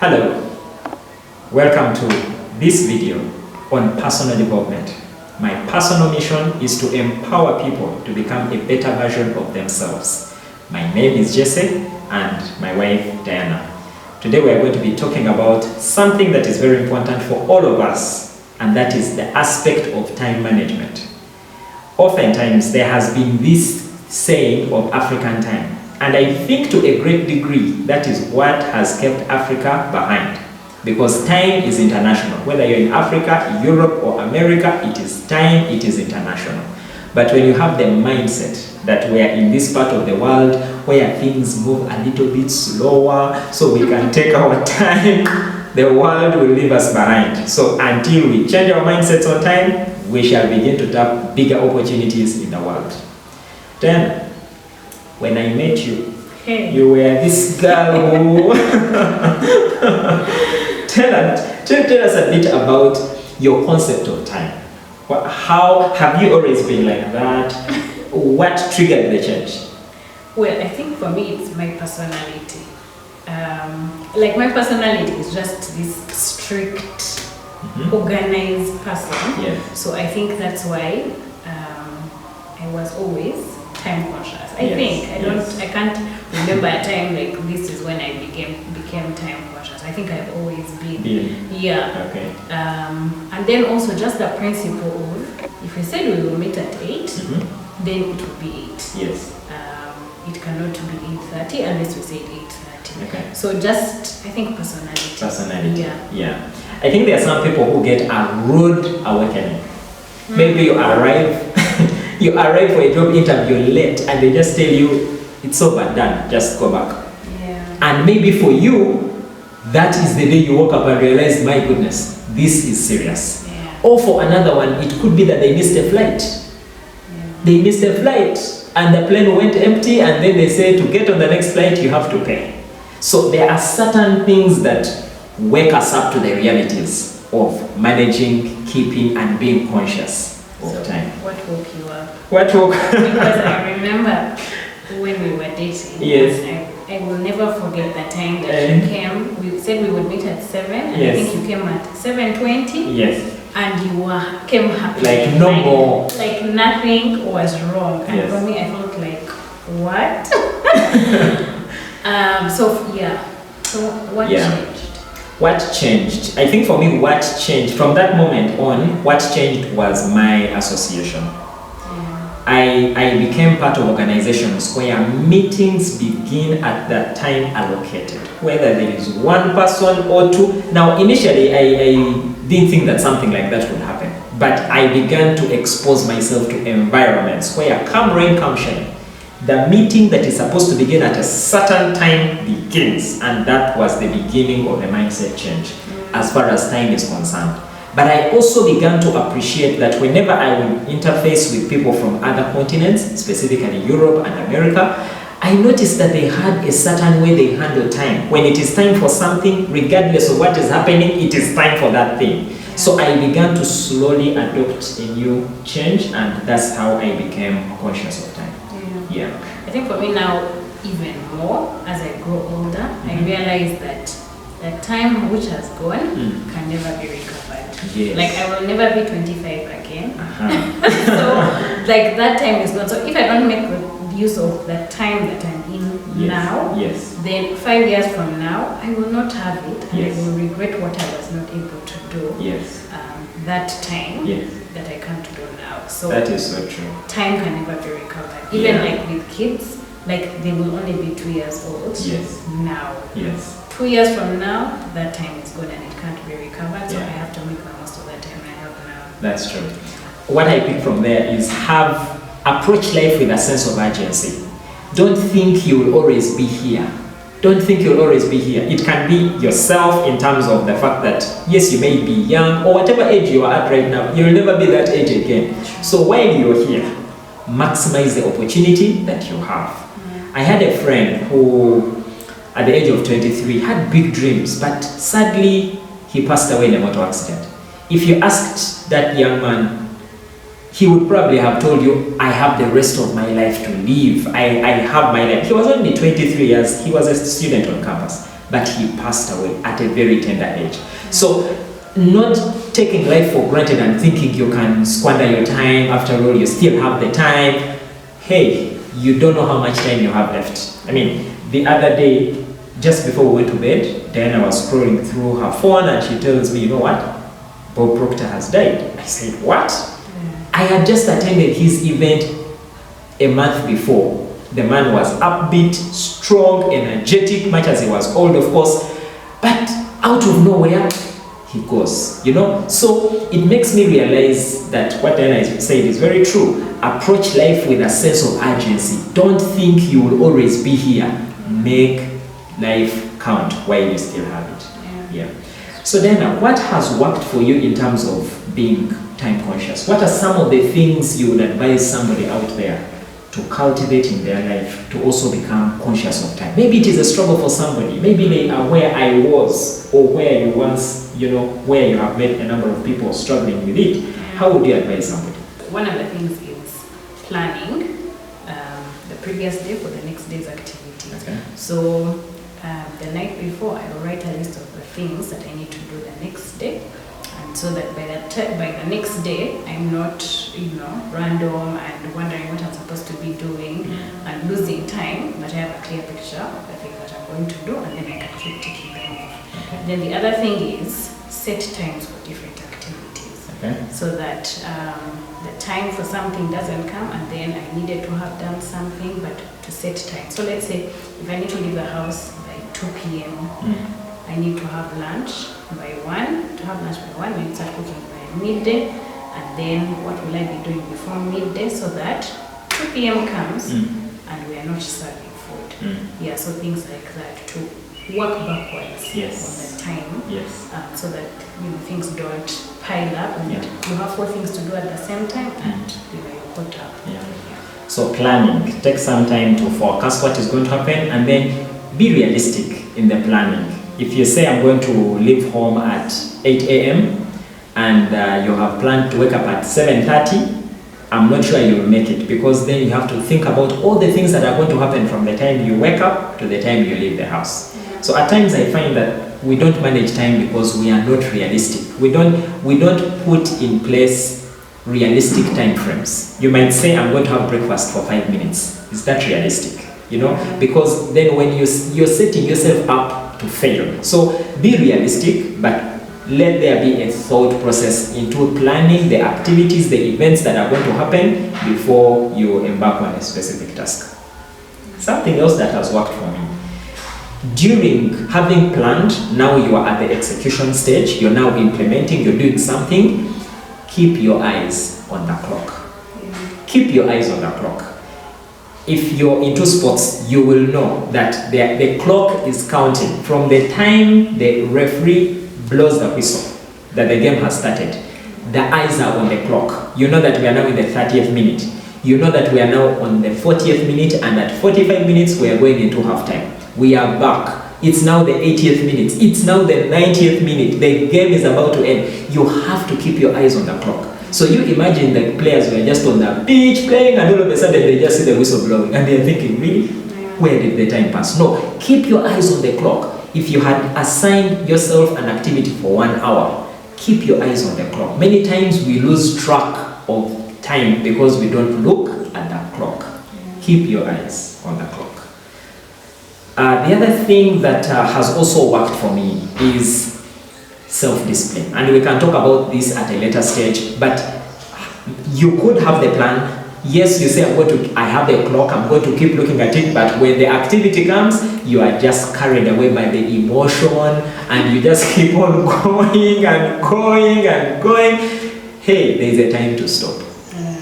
Hello, welcome to this video on personal development. My personal mission is to empower people to become a better version of themselves. My name is Jesse and my wife Diana. Today we are going to be talking about something that is very important for all of us, and that is the aspect of time management. Oftentimes there has been this saying of African time, and I think to a great degree that is what has kept Africa behind, because time is international. Whether you're in Africa, Europe or America, it is time, it is international. But when you have the mindset that we are in this part of the world where things move a little bit slower so we can take our time, the world will leave us behind. So until we change our mindsets on time, we shall begin to tap bigger opportunities in the world. Then, when I met you, you were this girl who... tell us a bit about your concept of time. How have you always been like that? What triggered the change? Well, I think for me it's my personality. My personality is just this strict, organized person. Yeah. So I think that's why I was always time conscious. I can't remember a time like this is when I became time conscious. I think I've always been. Yeah. Okay. And then also just the principle of, if we said we will meet at 8, then it will be 8. Yes. It cannot be 8:30 unless we say 8:30. Okay. So just, I think personality. Personality. Yeah. I think there are some people who get a rude awakening. Maybe you arrive for a job interview late and they just tell you it's over, done, just go back. Yeah. And maybe for you, that is the day you woke up and realized, my goodness, this is serious. Yeah. Or for another one, it could be that they missed a flight. Yeah. They missed a flight and the plane went empty, and then they say to get on the next flight you have to pay. So there are certain things that wake us up to the realities of managing, keeping and being conscious of time. What woke you up? What woke? Because I remember when we were dating. Yes. I will never forget the time that you came. We said we would meet at 7, and Yes. I think you came at 7:20. Yes. And you came happy. Like no more. Like nothing was wrong. And Yes. for me, I felt like, what? So what changed? What changed? I think for me, what changed from that moment on, what changed was my association. I became part of organizations where meetings begin at the time allocated, whether there is one person or two. Now, initially, I didn't think that something like that would happen, but I began to expose myself to environments where come rain, come shine, the meeting that is supposed to begin at a certain time begins, and that was the beginning of the mindset change as far as time is concerned. But I also began to appreciate that whenever I would interface with people from other continents, specifically Europe and America, I noticed that they had a certain way they handle time. When it is time for something, regardless of what is happening, it is time for that thing. So I began to slowly adopt a new change, and that's how I became conscious of time. Yeah. I think for me now, even more, as I grow older, I realize that the time which has gone can never be recovered. Yes. Like I will never be 25 again. So like that time is gone. So if I don't make the use of the time that I'm in now, then 5 years from now, I will not have it, and I will regret what I was not able to do that time that I can't do now. So that is so true. Time can never be recovered. Even like with kids, like they will only be 2 years old now. 2 years from now, that time is gone and it can't be recovered. So I have to make the most of that time I have now. That's true. What I pick from there is approach life with a sense of urgency. Don't think you will always be here. Don't think you'll always be here. It can be yourself in terms of the fact that, yes, you may be young or whatever age you are at right now, you'll never be that age again. So while you're here, maximize the opportunity that you have. I had a friend who, at the age of 23, had big dreams, but sadly, he passed away in a motor accident. If you asked that young man, he would probably have told you, I have the rest of my life to live. I have my life. He was only 23 years. He was a student on campus. but he passed away at a very tender age. So not taking life for granted and thinking you can squander your time, after all you still have the time. Hey, you don't know how much time you have left. I mean, the other day, just before we went to bed, Diana was scrolling through her phone and she tells me, you know what? Bob Proctor has died. I said, what? I had just attended his event a month before. The man was upbeat, strong, energetic, much as he was old, of course. But out of nowhere, he goes, you know? So it makes me realize that what Diana said is very true. Approach life with a sense of urgency. Don't think you will always be here. Make life count while you still have it. Yeah. So Diana, what has worked for you in terms of being time conscious? What are some of the things you would advise somebody out there to cultivate in their life to also become conscious of time? Maybe it is a struggle for somebody. Maybe they are where I was, or where you once, you know, where you have met a number of people struggling with it. How would you advise somebody? One of the things is planning the previous day for the next day's activities. Okay. So the night before, I will write a list of the things that I need to do the next day, and so that by the next day, I'm not, you know, random and wondering what I'm supposed to be doing and losing time, but I have a clear picture of the things that I'm going to do, and then I can keep ticking them off. Okay. Then the other thing is set times for different activities. Okay. So that the time for something doesn't come and then I needed to have done something, but to set time. So let's say if I need to leave the house by 2 p.m., I need to have lunch by 1, to have lunch by 1, when you start cooking by midday, and then what will I be doing before midday so that 2 p.m. comes and we are not serving food. Yeah, so things like that, to work backwards on the time, so that, you know, things don't pile up and you have 4 things to do at the same time and you're caught up. So planning, take some time to forecast what is going to happen, and then be realistic in the planning. If you say I'm going to leave home at 8 a.m. and you have planned to wake up at 7:30, I'm not sure you will make it, because then you have to think about all the things that are going to happen from the time you wake up to the time you leave the house. So at times I find that we don't manage time because we are not realistic. We don't put in place realistic time frames. You might say, I'm going to have breakfast for 5 minutes. Is that realistic? You know, because then when you're setting yourself up to fail. So be realistic, but let there be a thought process into planning the activities, the events that are going to happen before you embark on a specific task. Something else that has worked for me. During having planned, now you are at the execution stage, you're now implementing, you're doing something, keep your eyes on the clock. Keep your eyes on the clock. If you're into sports, you will know that the clock is counting from the time the referee blows the whistle that the game has started. The eyes are on the clock. You know that we are now in the 30th minute. You know that we are now on the 40th minute, and at 45 minutes we are going into halftime. We are back. It's now the 80th minute. It's now the 90th minute. The game is about to end. You have to keep your eyes on the clock. So you imagine that players were just on the pitch playing, and all of a sudden they just see the whistle blowing and they're thinking, really? Where did the time pass? No, keep your eyes on the clock. If you had assigned yourself an activity for 1 hour, keep your eyes on the clock. Many times we lose track of time because we don't look at the clock. Keep your eyes on the clock. The other thing that has also worked for me is self-discipline, and we can talk about this at a later stage, but you could have the plan. Yes, you say, I have the clock, I'm going to keep looking at it, but when the activity comes, you are just carried away by the emotion, and you just keep on going and going and going. Hey, there is a time to stop.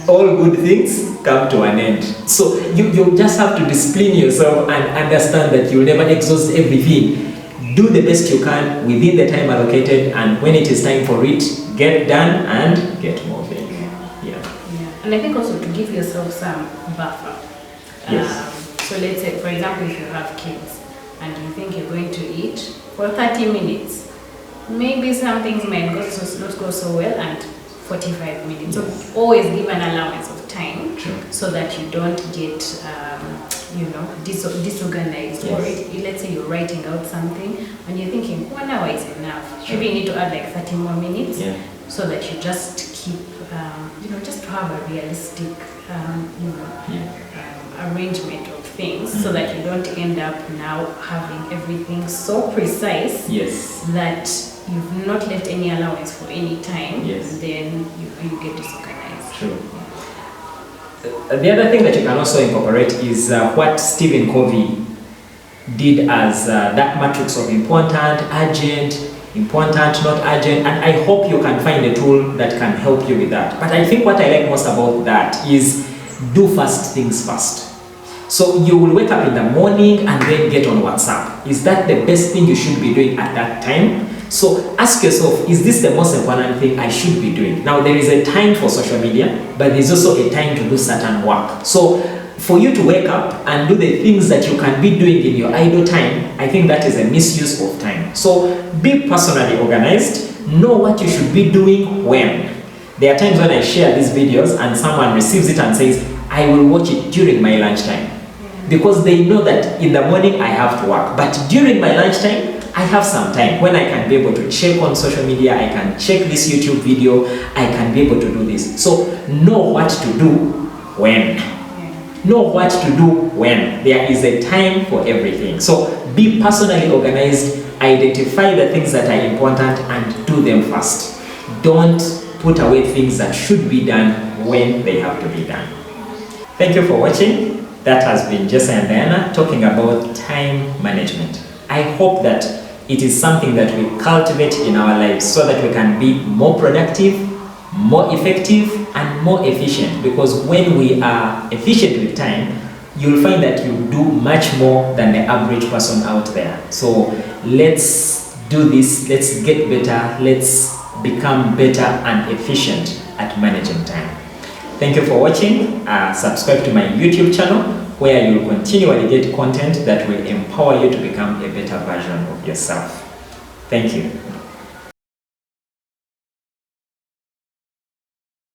All good things come to an end. So you just have to discipline yourself and understand that you'll never exhaust everything. Do the best you can within the time allocated, and when it is time for it, get done and get moving. And I think also to give yourself some buffer. So let's say, for example, if you have kids and you think you're going to eat for 30 minutes, maybe some things might not go so well, and 45 minutes. So always give an allowance of time. True. So that you don't get disorganized. Or let's say you're writing out something and you're thinking 1 hour is enough. Maybe you need to add like 30 more minutes, so that you just keep just to have a realistic arrangement of things, so that you don't end up now having everything so precise that you've not left any allowance for any time. Then you get disorganized. True. The other thing that you can also incorporate is what Stephen Covey did as that matrix of important, urgent, important, not urgent, and I hope you can find a tool that can help you with that. But I think what I like most about that is do first things first. So you will wake up in the morning and then get on WhatsApp. Is that the best thing you should be doing at that time? So ask yourself, is this the most important thing I should be doing? Now there is a time for social media, but there's also a time to do certain work. So for you to wake up and do the things that you can be doing in your idle time, I think that is a misuse of time. So be personally organized, know what you should be doing when. There are times when I share these videos and someone receives it and says, I will watch it during my lunchtime. Because they know that in the morning I have to work, but during my lunchtime, I have some time when I can be able to check on social media, I can check this YouTube video, I can be able to do this. So know what to do when. Know what to do when. There is a time for everything. So be personally organized, identify the things that are important and do them first. Don't put away things that should be done when they have to be done. Thank you for watching. That has been Jesse and Diana talking about time management. I hope that it is something that we cultivate in our lives so that we can be more productive, more effective, and more efficient. Because when we are efficient with time, you'll find that you do much more than the average person out there. So let's do this, let's get better, let's become better and efficient at managing time. Thank you for watching. Subscribe to my YouTube channel, where you'll continually get content that will empower you to become a better version of yourself. Thank you.